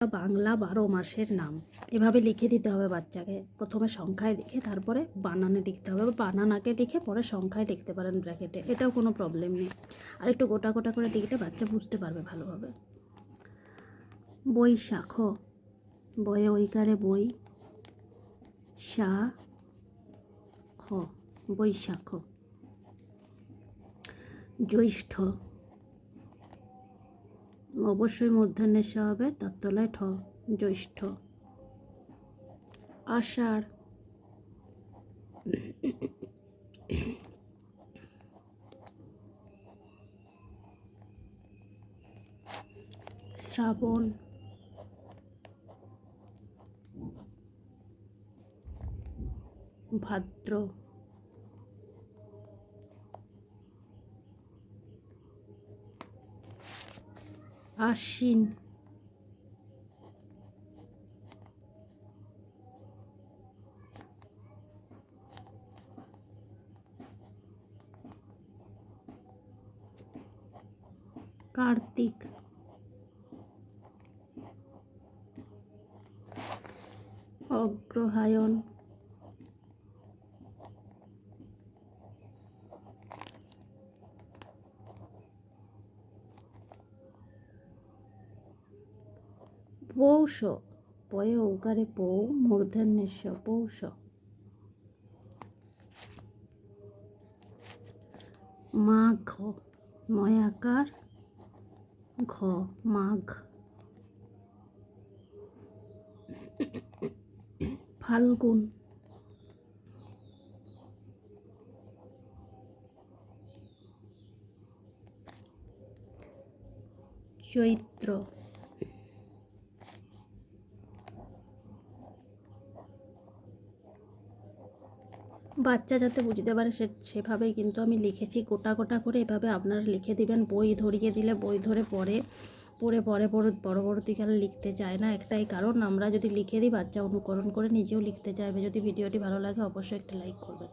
বাংলা 12 মাসের নাম এভাবে লিখে দিতে হবে বাচ্চাকে। প্রথমে সংখ্যায় লিখে তারপরে বানানে লিখতে হবে, বা বানান আগে লিখে পরে সংখ্যায় লিখতে পারেন ব্র্যাকেটে, এটাও কোনো প্রবলেম নেই। আর একটু গোটা গোটা করে লিখলে বাচ্চা বুঝতে পারবে ভালোভাবে। বৈশাখ, বয়ে ওইকারে বই, শা খ, বৈশাখ। জ্যৈষ্ঠ, অবশ্যই মূর্ধন্যের স হবে, তার তলায় ঠ, জ্যৈষ্ঠ। আষাঢ়, শ্রাবণ, ভাদ্র, আশ্বিন, কার্তিক, অগ্রহায়ণ, পৌষ, পয়ে ওকারে পৌ, মূর্ধন্যের স, পৌষ। মাঘ, ময়াকার ঘ, মাঘ। ফাল্গুন, চৈত্র, বাচ্চা যাতে বুঝতে পারে সেভাবেই কিন্তু আমি লিখেছি গোটা গোটা করে। এভাবে আপনারা লিখে দিবেন। বই ধরিয়ে দিলে বই ধরে পরবর্তীকালে লিখতে চায় না, একটাই কারণ আমরা যদি লিখে দিই বাচ্চা অনুকরণ করে নিজেও লিখতে চাইবে। যদি ভিডিওটি ভালো লাগে অবশ্যই একটা লাইক করবেন।